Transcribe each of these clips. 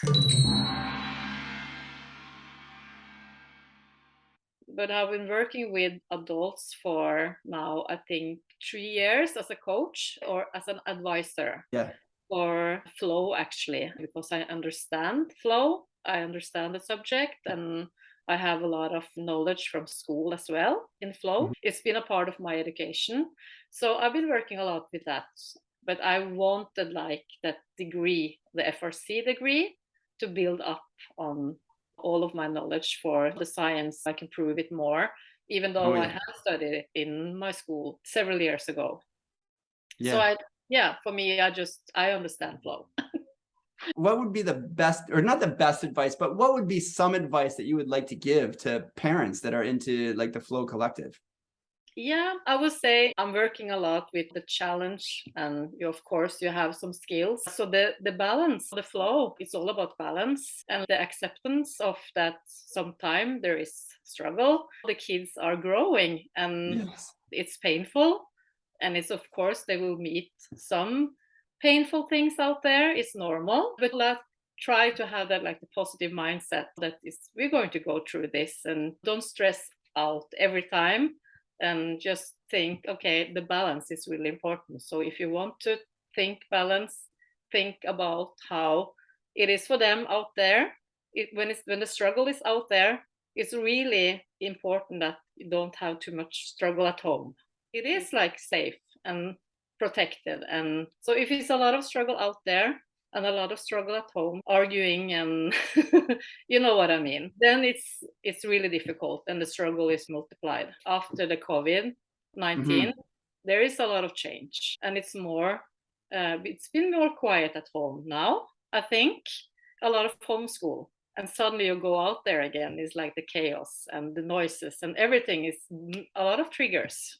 But I've been working with adults for now, I think 3 years as a coach or as an advisor Yeah. for flow, actually, because I understand flow, I understand the subject, and I have a lot of knowledge from school as well in flow. Mhm. It's been a part of my education. So I've been working a lot with that. But I wanted like that degree, the FRC degree, to build up on all of my knowledge for the science. I can prove it more, even Oh though I yeah. have studied it in my school several years ago. So Yeah. yeah, for me, I understand flow. What would be the best, or not the best advice, but what would be some advice that you would like to give to parents that are into like the Flow Collective? Yeah, I would say I'm working a lot with the challenge, and of course you have some skills. So the balance, the flow, it's all about balance and the acceptance of that sometimes there is struggle. The kids are growing and Yes. it's painful, and it's of course they will meet some painful things out there. It's normal, but let's try to have that like the positive mindset that is we're going to go through this, and don't stress out every time, and just think, okay, the balance is really important. So if you want to think balance, think about how it is for them out there. When the struggle is out there, it's really important that you don't have too much struggle at home. It is like safe and protected. And so if it's a lot of struggle out there and a lot of struggle at home, arguing and you know what I mean, then it's really difficult and the struggle is multiplied. After the COVID-19, Hmm. there is a lot of change and it's been more quiet at home now, I think. A lot of homeschool, and suddenly you go out there again, it's like the chaos and the noises and everything is a lot of triggers.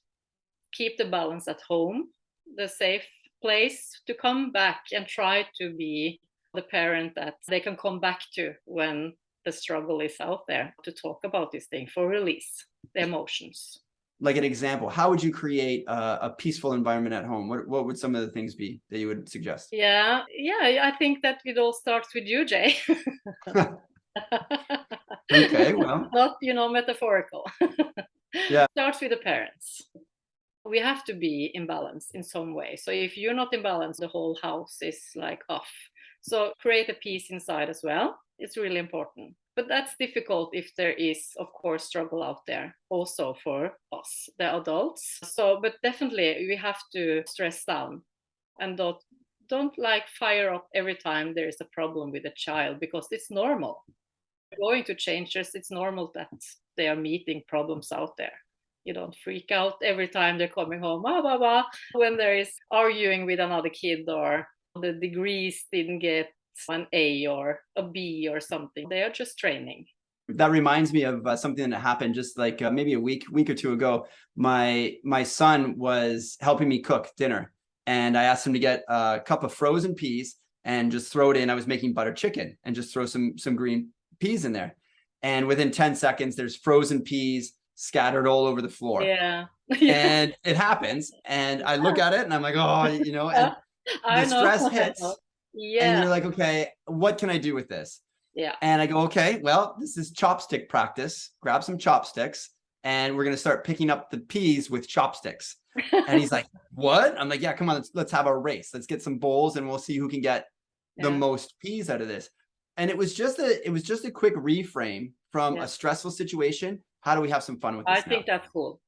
Keep the balance at home, the safe place to come back and try to be the parent that they can come back to when the struggle is out there, to talk about this thing for release the emotions. Like an example, how would you create a peaceful environment at home? What would some of the things be that you would suggest? Yeah, I think that it all starts with you, Jay. Okay, well, Not, metaphorical. yeah. Starts with the parents. We have to be in balance in some way. So if you're not in balance, the whole house is like off. So create a peace inside as well. It's really important. But that's difficult if there is, of course, struggle out there also for us, the adults. So, but definitely we have to stress down and don't like fire up every time there is a problem with a child, because it's normal. Going to changes, it's normal that they are meeting problems out there. You don't freak out every time they're coming home, when there is arguing with another kid, or the degrees didn't get an A or a B or something. They are just training. That reminds me of something that happened just like maybe a week or two ago. My son was helping me cook dinner, and I asked him to get a cup of frozen peas and just throw it in. I was making butter chicken and just throw some green peas in there. And within 10 seconds, there's frozen peas scattered all over the floor. Yeah. Yeah. And it happens. And I look at it and I'm like, oh, and the I know. stress I know. hits and Yeah. you're like, okay, what can I do with this? Yeah. And I go, okay, well, this is chopstick practice. Grab some chopsticks and we're going to start picking up the peas with chopsticks. And he's like, what? I'm like, yeah, come on, let's have a race. Let's get some bowls and we'll see who can get the Yeah. most peas out of this. And it was just a quick reframe from Yeah. a stressful situation. How do we have some fun with I this now? think that's cool.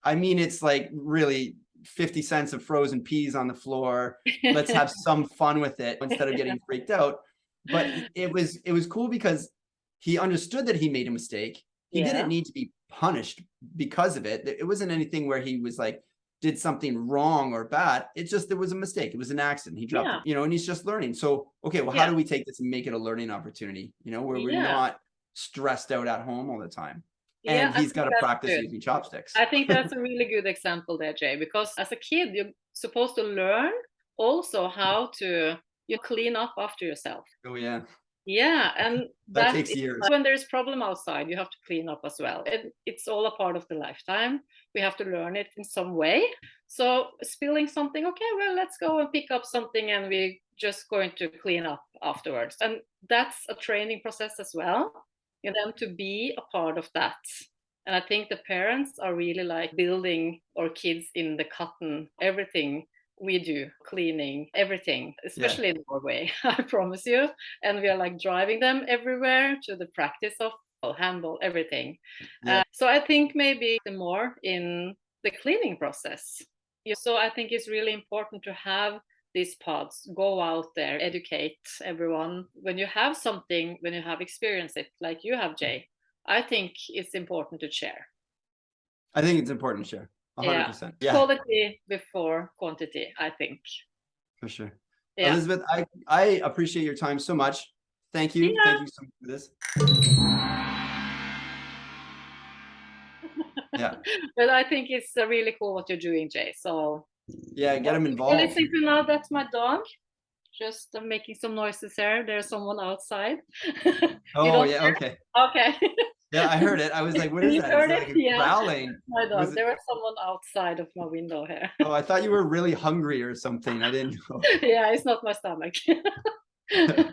I mean, it's like really 50 cents of frozen peas on the floor. Let's have some fun with it instead of getting freaked out. But it was cool because he understood that he made a mistake. He didn't Yeah. need to be punished because of it. It wasn't anything where he was like, did something wrong or bad. It's just, there was a mistake. It was an accident. He dropped Yeah. it, and he's just learning. So, okay, well, how Yeah. do we take this and make it a learning opportunity, where we're Yeah. not stressed out at home all the time? Yeah. And I he's think got to that's practice good. using chopsticks. I think that's a really good example there, Jay, because as a kid, you're supposed to learn also how to clean up after yourself. Oh, yeah. Yeah, and That that takes is years. when there's problem outside, you have to clean up as well. It's all a part of the lifetime. We have to learn it in some way. So spilling something, okay, well, let's go and pick up something and we just going to clean up afterwards. And that's a training process as well, you know, them to be a part of that. And I think the parents are really like building our kids in the cotton, everything we do, cleaning, everything, especially in Norway, I promise you. And we are like driving them everywhere to the practice of handle everything. So I think maybe the more in the cleaning process. So I think it's really important to have these pods, go out there, educate everyone. When you have something, when you have experienced it, like you have, Jay, I think it's important to share. I think it's important to share. 100%. Yeah. Quality before quantity, I think. For sure. Yeah. Elisabeth, I appreciate your time so much. Thank you. Yeah. Thank you so much for this. Yeah. But I think it's really cool what you're doing, Jay. So yeah, get them involved. You're listening to now, that's my dog. Just making some noises here. There's someone outside. Oh, yeah. Okay. Okay. Yeah, I heard it. I was like, what is You that? heard Is it it? like a Yeah. growling? My dog. There was someone outside of my window here. Oh, I thought you were really hungry or something. I didn't know. Yeah, it's not my stomach. Okay.